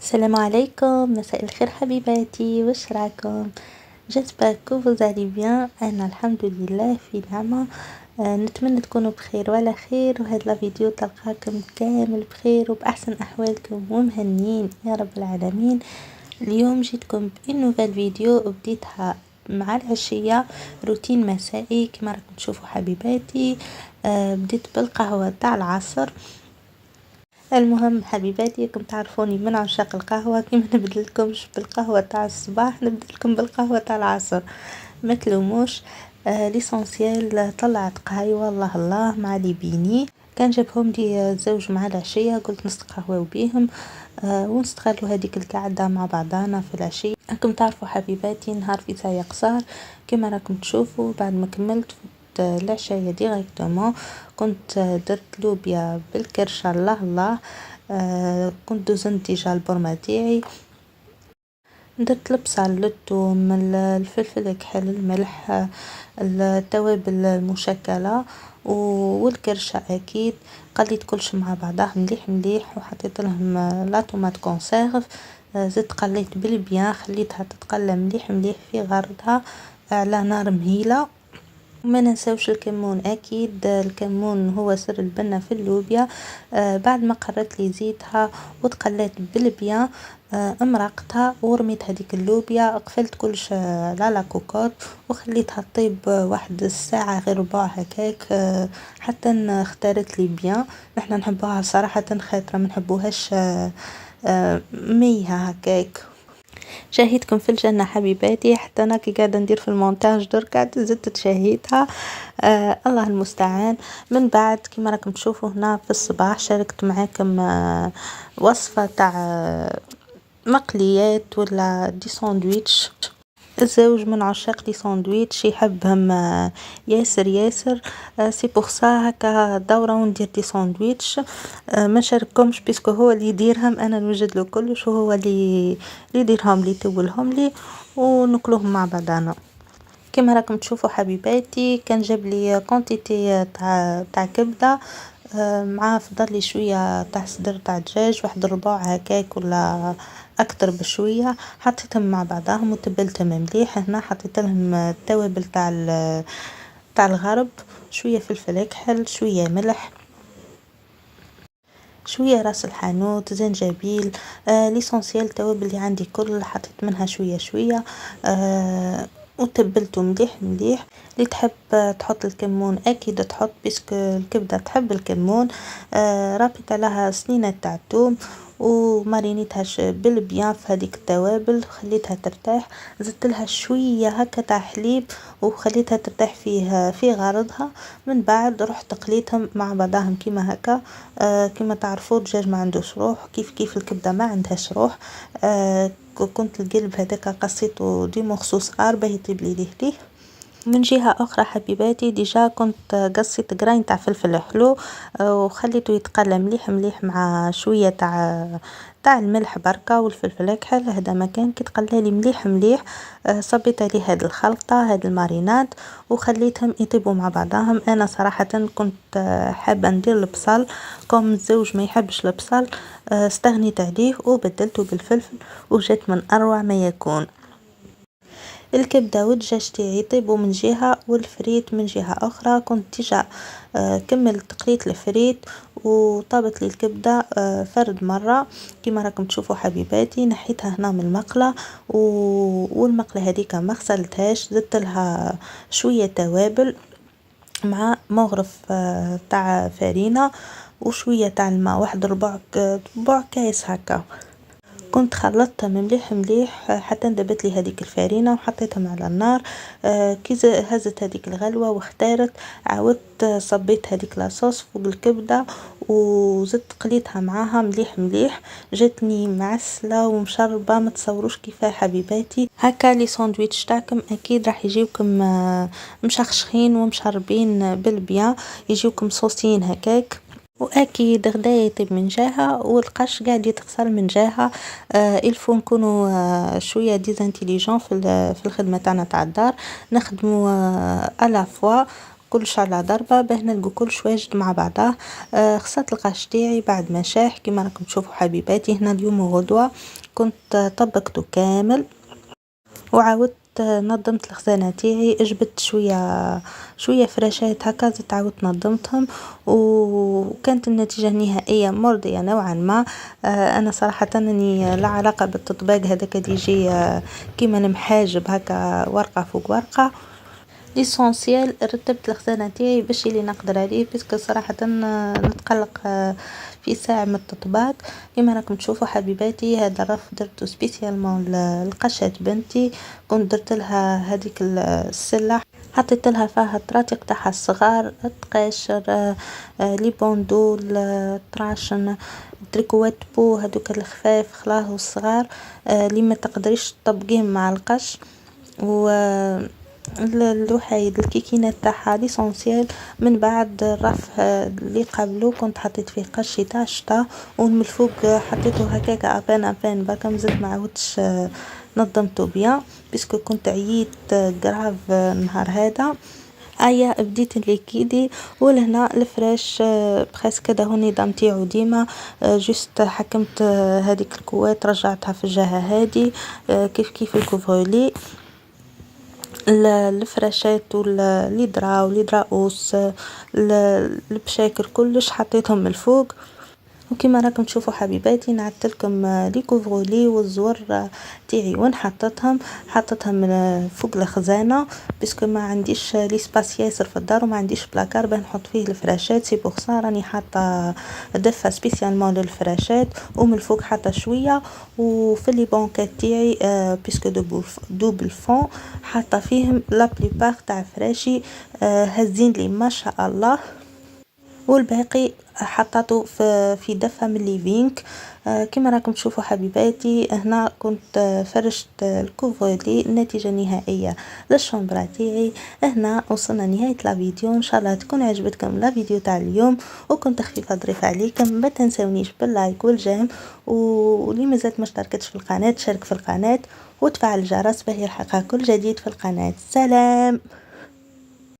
السلام عليكم، مساء الخير حبيباتي، واش راكم؟ j'espère que vous allez bien. أنا الحمد لله في نعمة. نتمنى تكونوا بخير وعلى خير، وهاد الفيديو تلقاكم كامل بخير وبأحسن أحوالكم ومهنيين يا رب العالمين. اليوم جيتكم بنوفال فيديو بديتها مع العشية، روتين مسائي كما راكم تشوفوا حبيباتي. بديت بالقهوة تاع العصر. المهم حبيباتي، كم تعرفوني من عشاق القهوة، كيما نبدلكمش بالقهوة تاع الصباح نبدلكم بالقهوة تاع العصر، ما تلوموش. ليسونسيال طلعت قهيوة الله الله مع لي بيني، كان جابهم لي زوج مع العشية، قلت نستقهوى بيهم ونستغلوا هذيك القعدة مع بعضنا في العشية. راكم تعرفوا حبيباتي نهار في ساعة قصار كما راكم تشوفوا. بعد ما كملت العشاء ديريكتومون كنت درت لوبيا بالكرشة الله الله. كنت دوزنت ديجا البرمة تاعي، درت البصل الثوم الفلفل الكحل الملح التوابل المشكلة والكرشة اكيد. قليت كلش مع بعضها مليح مليح وحطيت لهم لا طوماط كونسيرف. زدت قليت بالبيان، خليتها تتقلى مليح مليح في غرضها على نار مهيله. ما ننساوش الكمون، اكيد الكمون هو سر البنة في اللوبيا. بعد ما قررت لي زيتها وتقليت بالبيان، امرقتها ورميت هذيك اللوبيا، قفلت كلش لا كوكوط وخليتها طيب واحد الساعة غير ربع هكاك حتى اختارت لي بيان. نحنا نحبوها صراحة خاطرة ما نحبوهاش ميها هكاك. شاهدكم في الجنة حبيباتي، حتى أنا كي قاعدة ندير في المونتاج درك زدت تشاهيتها. الله المستعان. من بعد كما راكم تشوفوا هنا في الصباح شاركت معاكم وصفة تاع مقليات ولا دي ساندويتش. الزوج من عشاق دي ساندويتش يحبهم ياسر ياسر. سي بوغ سا هكا دورة وندير دي ساندويتش. ما نشارككمش بيسكو هو اللي يديرهم، انا نوجد له كلش وهو اللي يديرهم لي يتولهم لي وناكلوهم مع بعضنا. كما راكم تشوفوا حبيباتي كان جاب لي كونتيتي تاع كبده، مع فضل لي شويه تاع صدر تاع دجاج، واحد ربع هكاك ولا اكثر بشويه. حطيتهم مع بعضهم وتبلتهم مليح. هنا حطيت لهم التوابل تاع الغرب، شويه فلفل اكحل، شويه ملح، شويه راس الحانوت، زنجبيل، ليسونسيال التوابل اللي عندي كل حطيت منها شويه شويه. وتبلته مليح مليح. اللي تحب تحط الكمون اكيد تحط، بيسك الكبده تحب الكمون. رابطه لها سنينه تاع الثوم ومارينيتها بالبيان في هذيك التوابل، خليتها ترتاح. زدت لها شويه هكا تاع حليب وخليتها ترتاح فيه في غرضها. من بعد رحت قليتهم مع بعضهم كيما هكا. كما تعرفوا الدجاج ما عندوش روح، كيف الكبده ما عندهاش روح. كنت القلب هذاك قصيته دي مخصوص باه يطيب لي ليه. من جهة أخرى حبيباتي ديجا كنت قصيت قراين تاع فلفل حلو وخليته يتقلى مليح مليح مع شوية تاع الملح بركة والفلفل الكحل. هذا مكان كي تقلى لي مليح مليح. صبيت عليه هذه الخلطة هذه المارينات وخليتهم يطيبوا مع بعضهم. أنا صراحة كنت حابة ندير البصل، كم الزوج ما يحبش البصل استغنيت عليه وبدلته بالفلفل وجات من أروع ما يكون. الكبده والدجاج تاعي يطيبوا من جهه والفريت من جهه اخرى. كنت تيجا كملت قليت الفريت وطابت لي الكبده فرد مره كما راكم تشوفوا حبيباتي. نحيتها هنا من المقله والمقله هذيك ما غسلتهاش، زدت لها شويه توابل مع مغرف تاع فرينه وشويه تاع الماء، واحد ربع كاس هكا. كنت خلطتها مليح مليح حتى ندبت لي هذيك الفرينه وحطيتهم على النار. كي هزت هذيك الغلوه واختارت، عاودت صبيت هذيك لاصوص فوق الكبده وزدت قليتها معاها مليح مليح. جاتني معسله ومشربه ما تصوروش كيفاه حبيباتي. هكا لي ساندويتش تاعكم اكيد راح يجيوكم مشخشخين ومشربين بالبيان، يجيوكم صوصين هكاك. واكيد غدا يطيب من جهه والقش قاعد يتغسل من جهه. الفو نكونوا شويه ديزانتيليجون في الخدمه تاعنا تاع الدار، نخدموا الا فوا كلش على ضربة باه نلقو كلش واجد مع بعضاه. خصت القش تاعي بعد ما شاح كيما راكم تشوفوا حبيباتي. هنا اليوم وغدوة كنت طبقته كامل وعاودت نظمت الخزانة تاعي. جبت شوية فراشات هكا زدت عاودت نظمتهم وكانت النتيجة النهائية مرضية نوعا ما. انا صراحة اني لا علاقة بالتطباق هذاك اللي يجي كيما المحاجب هكا ورقة فوق ورقة. ليسونسيال رتبت الخزانة تاعي باش اللي نقدر عليه باسكو صراحة نتقلق في ساعة من التطباق. كما راكم تشوفوا حبيباتي هذا الرف درته سبيسيالمون لقشة بنتي. كنت درت لها هذيك السلة حطيت لها فيها الطراتق تاعها الصغار التقاشر لي بوندو الطراشن تريكوات بو هذوك الخفاف خلاه الصغار اللي ما تقدريش تطبقيهم مع القش. و الوحيد الكيكينات تاعها ليسونسيال. من بعد الرف اللي قبله كنت حطيت فيه قشي تاع الشتا ومن الفوق حطيته هكاك ابان بركا مازلت ما عاودتش نظمته بيان باسكو كنت عييت غراف النهار هذا. بديت الليكيدي ولهنا الفراش بخاس كده هو النظام تاعو ديما جست حكمت هذيك الكوات رجعتها في الجهة هذه كيف الكوفرولي الفراشات والليدرا والليدراوس البشاكر كلش حطيتهم من الفوق. وكما راكم تشوفوا حبيباتي نعدت لكم لي كوفرولي والزور تاعي وين حطيتهم فوق الخزانه باسكو ما عنديش لي سباس ياسر في الدار وما عنديش بلاكار باه نحط فيه الفراشات. سي بوغ سا راني حاطه دفه سبيسيالمون للفراشات ومن الفوق حاطه شويه. وفي لي بونكات تاعي باسكو دوبل فون حاطه فيهم لا بليبار تاع فراشي هزين لي ما شاء الله. والباقي حطيته في دفة من ليفينك. كما راكم تشوفوا حبيباتي هنا كنت فرشت الكوفرلي. النتيجة النهائية للشومبرا تاعي. هنا وصلنا نهاية لا فيديو ان شاء الله تكون عجبتكم لا فيديو تاع اليوم وكنت خفيفة ظريفة عليكم. ما تنسونيش باللايك والجيم واللي مازالت ما اشتركتش في القناة تشارك في القناة وتفعل الجرس باه يلحقها كل جديد في القناة. سلام.